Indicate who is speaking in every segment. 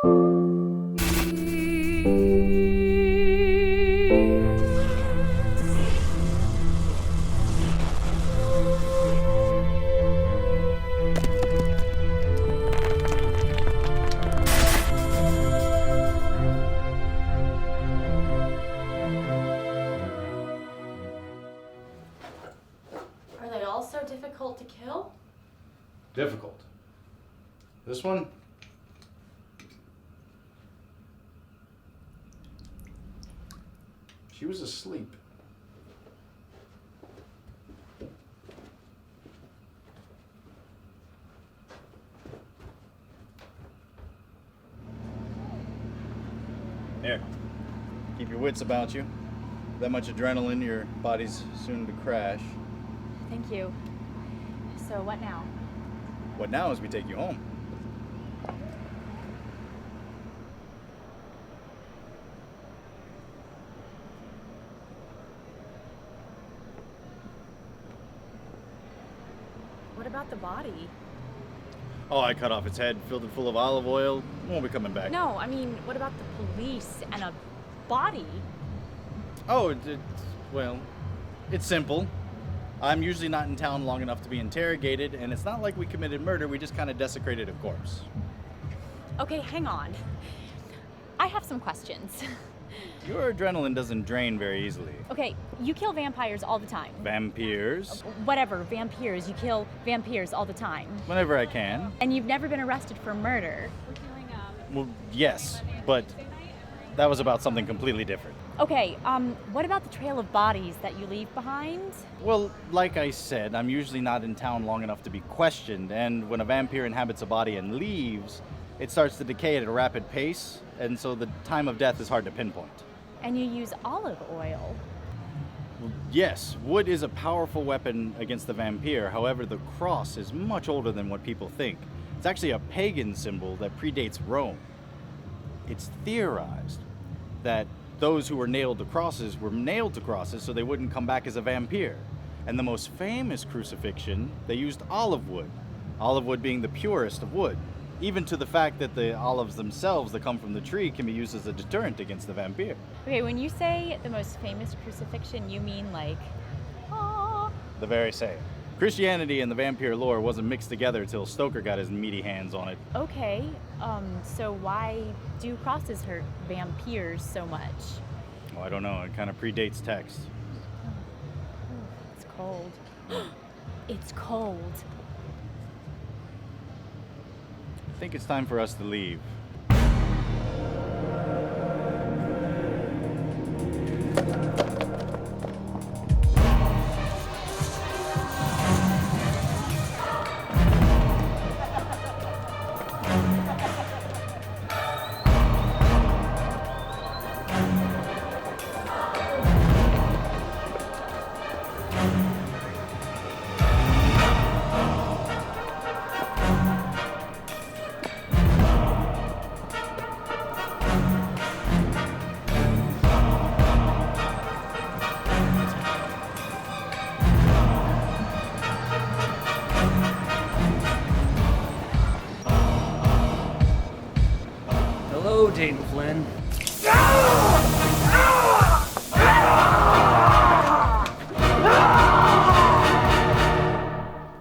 Speaker 1: Are they all so difficult to kill?
Speaker 2: Difficult. This one? She was asleep. Here. Keep your wits about you. That much adrenaline, your body's soon to crash.
Speaker 3: Thank you. So what now?
Speaker 2: What now is we take you home.
Speaker 3: What about the body?
Speaker 2: Oh, I cut off its head, filled it full of olive oil. Won't be coming back.
Speaker 3: No, I mean, what about the police and a body?
Speaker 2: Oh, well, it's simple. I'm usually not in town long enough to be interrogated, and it's not like we committed murder, we just kind of desecrated a corpse.
Speaker 3: Okay, hang on. I have some questions.
Speaker 2: Your adrenaline doesn't drain very easily.
Speaker 3: Okay, you kill vampires all the time.
Speaker 2: Vampires?
Speaker 3: Whatever, vampires. You kill vampires all the time.
Speaker 2: Whenever I can.
Speaker 3: And you've never been arrested for murder.
Speaker 2: Well, yes, but that was about something completely different.
Speaker 3: Okay, what about the trail of bodies that you leave behind?
Speaker 2: Well, like I said, I'm usually not in town long enough to be questioned, and when a vampire inhabits a body and leaves, it starts to decay at a rapid pace, and so the time of death is hard to pinpoint.
Speaker 3: And you use olive oil.
Speaker 2: Well, yes, wood is a powerful weapon against the vampire. However, the cross is much older than what people think. It's actually a pagan symbol that predates Rome. It's theorized that those who were nailed to crosses were nailed to crosses so they wouldn't come back as a vampire. And the most famous crucifixion, they used olive wood being the purest of wood, even to the fact that the olives themselves that come from the tree can be used as a deterrent against the vampire.
Speaker 3: Okay, when you say the most famous crucifixion, you mean like, oh.
Speaker 2: The very same. Christianity and the vampire lore wasn't mixed together till Stoker got his meaty hands on it.
Speaker 3: Okay, so why do crosses hurt vampires so much?
Speaker 2: Well, I don't know, it kind of predates text.
Speaker 3: It's cold. It's cold.
Speaker 2: I think it's time for us to leave.
Speaker 4: Hello, Dane Flynn.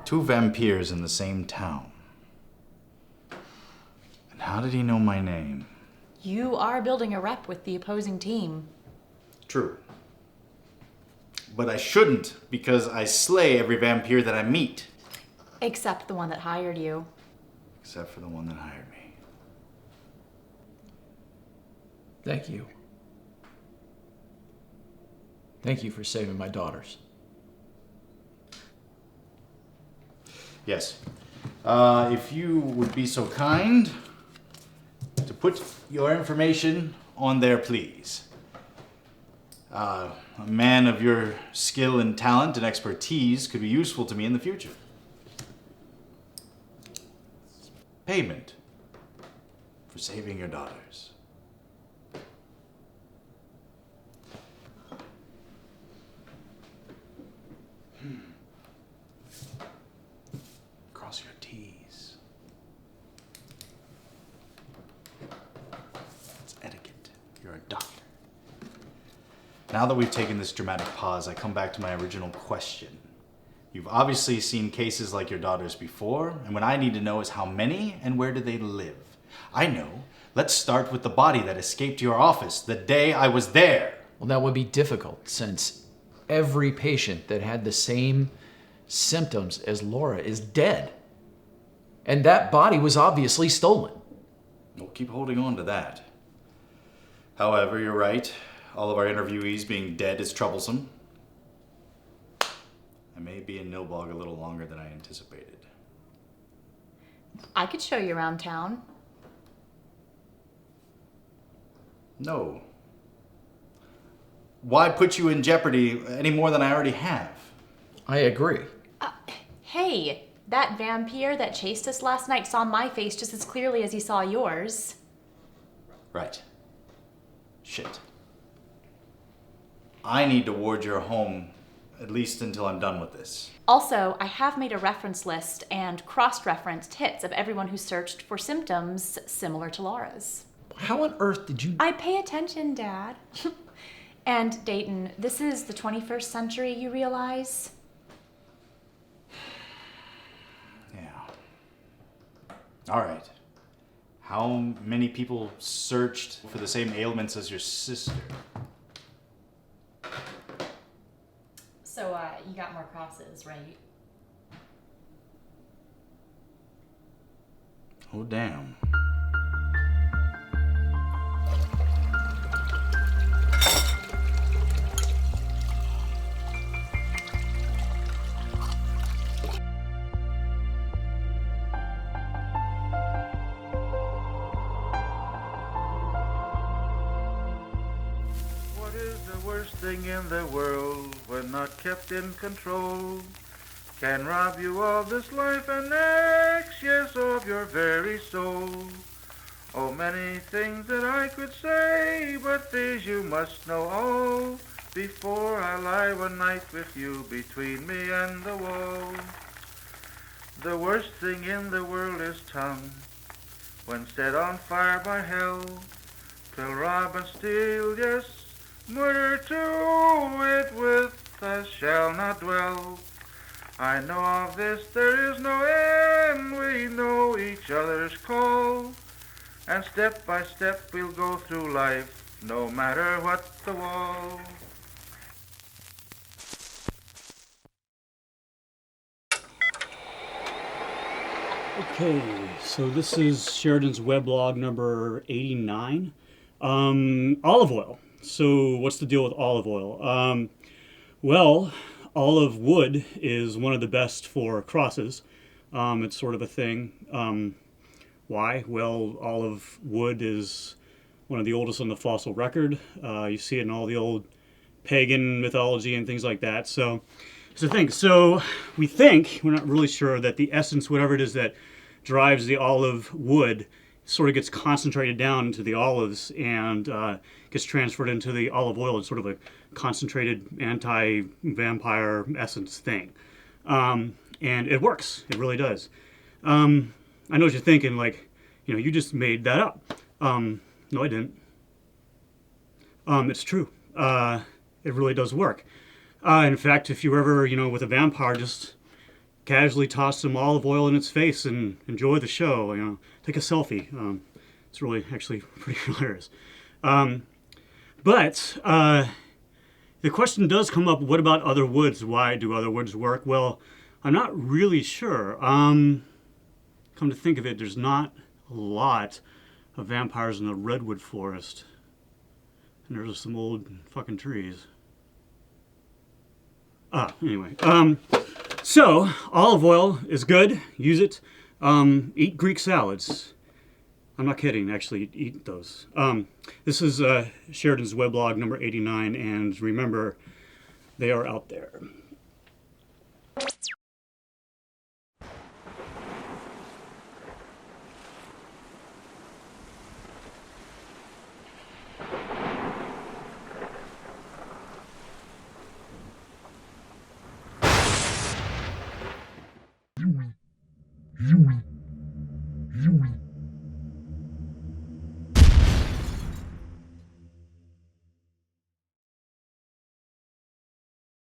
Speaker 2: Two vampires in the same town. And how did he know my name?
Speaker 1: You are building a rep with the opposing team.
Speaker 2: True. But I shouldn't, because I slay every vampire that I meet.
Speaker 1: Except the one that hired you.
Speaker 2: Except for the one that hired me.
Speaker 4: Thank you. Thank you for saving my daughters.
Speaker 2: Yes. If you would be so kind to put your information on there, please. A man of your skill and talent and expertise could be useful to me in the future. Payment for saving your daughters. Cross your T's. Now that we've taken this dramatic pause, I come back to my original question. You've obviously seen cases like your daughter's before, and what I need to know is how many and where do they live? I know. Let's start with the body that escaped your office the day I was there.
Speaker 4: Well, that would be difficult since every patient that had the same symptoms as Laura is dead. And that body was obviously stolen.
Speaker 2: We'll keep holding on to that. However, you're right. All of our interviewees being dead is troublesome. I may be in Nilbog a little longer than I anticipated.
Speaker 1: I could show you around town.
Speaker 2: No. Why put you in jeopardy any more than I already have?
Speaker 4: I agree.
Speaker 1: Hey, that vampire that chased us last night saw my face just as clearly as he saw yours.
Speaker 2: Right. Shit. I need to ward your home, at least until I'm done with this.
Speaker 1: Also, I have made a reference list and cross-referenced hits of everyone who searched for symptoms similar to Laura's.
Speaker 4: How on earth did you...
Speaker 1: I pay attention, Dad. And Dayton, this is the 21st century, you realize?
Speaker 2: Yeah. All right. How many people searched for the same ailments as your sister?
Speaker 1: So, you got more crosses, right?
Speaker 2: Oh, damn.
Speaker 5: What is the worst thing in the world when not kept in control? Can rob you of this life and next, yes, of your very soul. Oh, many things that I could say, but these you must know all before I lie one night with you between me and the wall. The worst thing in the world is tongue, when set on fire by hell. Kill, rob, and steal, yes, murder too, it with us shall not dwell. I know of this, there is no end, we know each other's call, and step by step we'll go through life, no matter what the wall.
Speaker 6: Okay, so this is Sheridan's weblog number 89. Olive oil. So what's the deal with olive oil? Well, olive wood is one of the best for crosses. It's sort of a thing. Why? Well, olive wood is one of the oldest on the fossil record. You see it in all the old pagan mythology and things like that. So it's a thing. So we think, we're not really sure, that the essence, whatever it is that drives the olive wood, sort of gets concentrated down into the olives and gets transferred into the olive oil. It's sort of a concentrated anti-vampire essence thing. And it works. It really does. I know what you're thinking, like, you just made that up. No, I didn't. It's true. It really does work. In fact, if you're ever, with a vampire, just casually toss some olive oil in its face and enjoy the show. Take a selfie. It's really actually pretty hilarious. But the question does come up: what about other woods? Why do other woods work? Well, I'm not really sure. Come to think of it, there's not a lot of vampires in the redwood forest, and there's some old fucking trees. Anyway, so olive oil is good. Use it. Eat Greek salads. I'm not kidding. Actually, eat those. This is Sheridan's weblog number 89, and remember, they are out there.
Speaker 7: Zoom.